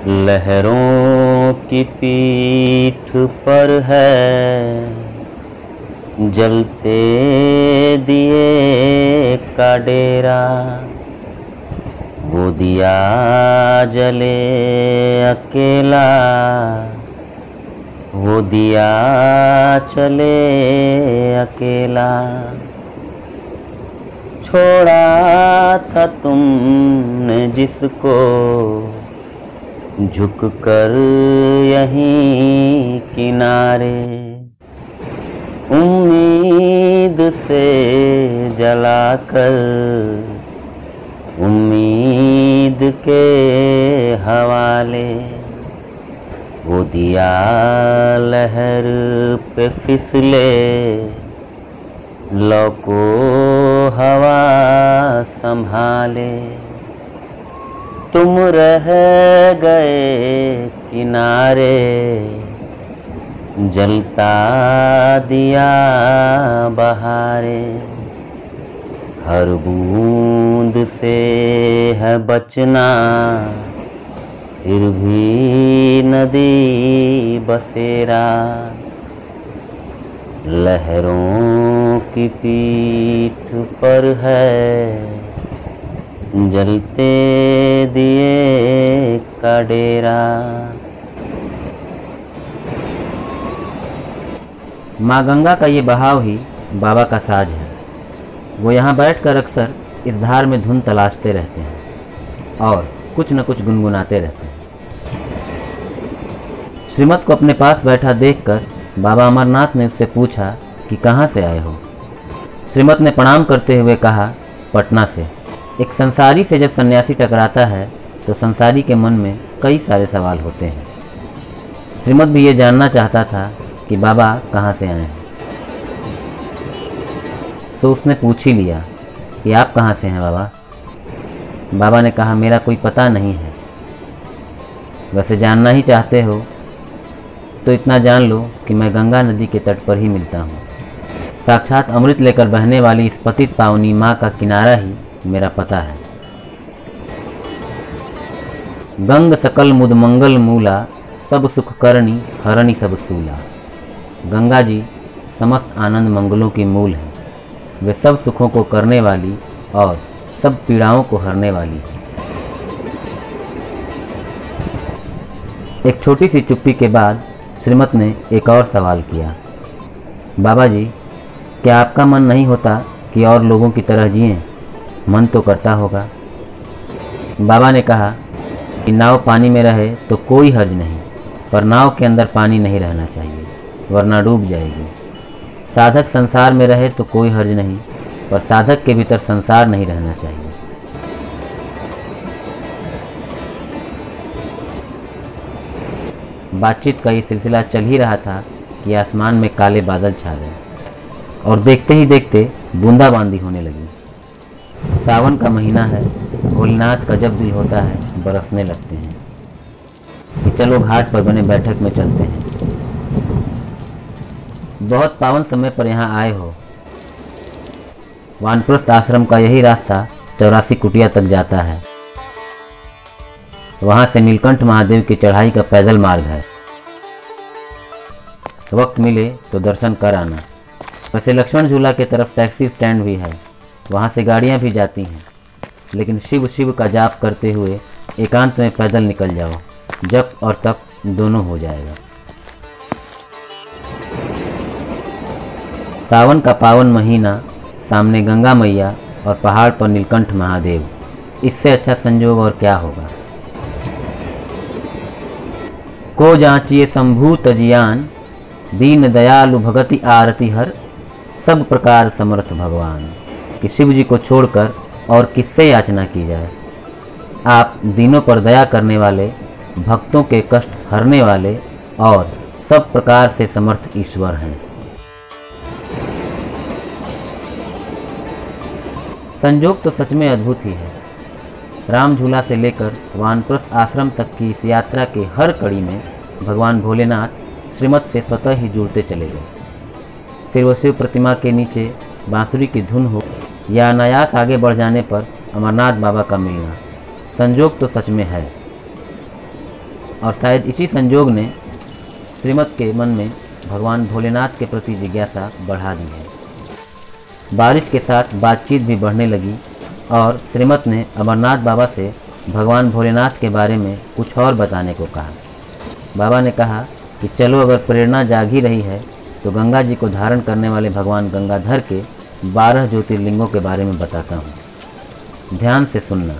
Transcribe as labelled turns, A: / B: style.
A: लहरों की पीठ पर है जलते दिए का डेरा। वो दिया जले अकेला, वो दिया चले अकेला। छोड़ा था तुमने जिसको झुक कर यहीं किनारे। उम्मीद से जलाकर उम्मीद के हवाले। वो दिया लहर पे फिसले, लौ को हवा संभाले। तुम रह गए किनारे, जलता दिया बहारे। हर बूंद से है बचना, फिर भी नदी बसेरा। लहरों की पीठ पर है जलते दिए का डेरा।
B: माँ गंगा का ये बहाव ही बाबा का साज है। वो यहाँ बैठकर अक्सर इस धार में धुन तलाशते रहते हैं और कुछ न कुछ गुनगुनाते रहते हैं। श्रीमत को अपने पास बैठा देखकर बाबा अमरनाथ ने उससे पूछा कि कहाँ से आए हो। श्रीमत ने प्रणाम करते हुए कहा, पटना से। एक संसारी से जब सन्यासी टकराता है तो संसारी के मन में कई सारे सवाल होते हैं। श्रीमत भी ये जानना चाहता था कि बाबा कहाँ से आए हैं। तो उसने पूछ ही लिया कि आप कहाँ से हैं बाबा। बाबा ने कहा, मेरा कोई पता नहीं है। वैसे जानना ही चाहते हो तो इतना जान लो कि मैं गंगा नदी के तट पर ही मिलता हूँ। साक्षात अमृत लेकर बहने वाली इस पतित पावनी माँ का किनारा ही मेरा पता है। गंग सकल मुद मंगल मूला, सब सुख करणी हरणी सब सूला। गंगा जी समस्त आनंद मंगलों की मूल है। वे सब सुखों को करने वाली और सब पीड़ाओं को हरने वाली है। एक छोटी सी चुप्पी के बाद श्रीमत ने एक और सवाल किया, बाबा जी, क्या आपका मन नहीं होता कि और लोगों की तरह जिएं? मन तो करता होगा। बाबा ने कहा कि नाव पानी में रहे तो कोई हर्ज नहीं, पर नाव के अंदर पानी नहीं रहना चाहिए, वरना डूब जाएगी। साधक संसार में रहे तो कोई हर्ज नहीं, पर साधक के भीतर संसार नहीं रहना चाहिए। बातचीत का ये सिलसिला चल ही रहा था कि आसमान में काले बादल छा गए और देखते ही देखते बूंदाबांदी होने लगी। सावन का महीना है, भोलेनाथ का जब दिल होता है बरसने लगते हैं कि चलो घाट पर बने बैठक में चलते हैं। बहुत पावन समय पर यहाँ आए हो। वानप्रस्थ आश्रम का यही रास्ता 84 कुटिया तक जाता है। वहाँ से नीलकंठ महादेव की चढ़ाई का पैदल मार्ग है। वक्त मिले तो दर्शन कर आना। वैसे लक्ष्मण झूला की तरफ टैक्सी स्टैंड भी है, वहाँ से गाड़ियाँ भी जाती हैं। लेकिन शिव शिव का जाप करते हुए एकांत में पैदल निकल जाओ, जप और तप दोनों हो जाएगा। सावन का पावन महीना, सामने गंगा मैया और पहाड़ पर नीलकंठ महादेव, इससे अच्छा संजोग और क्या होगा। को जांचिए शंभु तजियान, दीन दयालु भगति आरती हर, सब प्रकार समर्थ भगवान। कि शिव जी को छोड़कर और किससे याचना की जाए। आप दीनों पर दया करने वाले, भक्तों के कष्ट हरने वाले और सब प्रकार से समर्थ ईश्वर हैं। संजोग तो सच में अद्भुत ही है। राम झूला से लेकर वानप्रस्थ आश्रम तक की इस यात्रा के हर कड़ी में भगवान भोलेनाथ श्रीमत से स्वतः ही जुड़ते चले गए। फिर वो शिव प्रतिमा के नीचे बांसुरी की धुन हो या अनायास आगे बढ़ जाने पर अमरनाथ बाबा का मिलना, संजोग तो सच में है। और शायद इसी संजोग ने श्रीमत के मन में भगवान भोलेनाथ के प्रति जिज्ञासा बढ़ा दी है। बारिश के साथ बातचीत भी बढ़ने लगी और श्रीमत ने अमरनाथ बाबा से भगवान भोलेनाथ के बारे में कुछ और बताने को कहा। बाबा ने कहा कि चलो, अगर प्रेरणा जाग ही रही है तो गंगा जी को धारण करने वाले भगवान गंगाधर के 12 ज्योतिर्लिंगों के बारे में बताता हूँ। ध्यान से सुनना।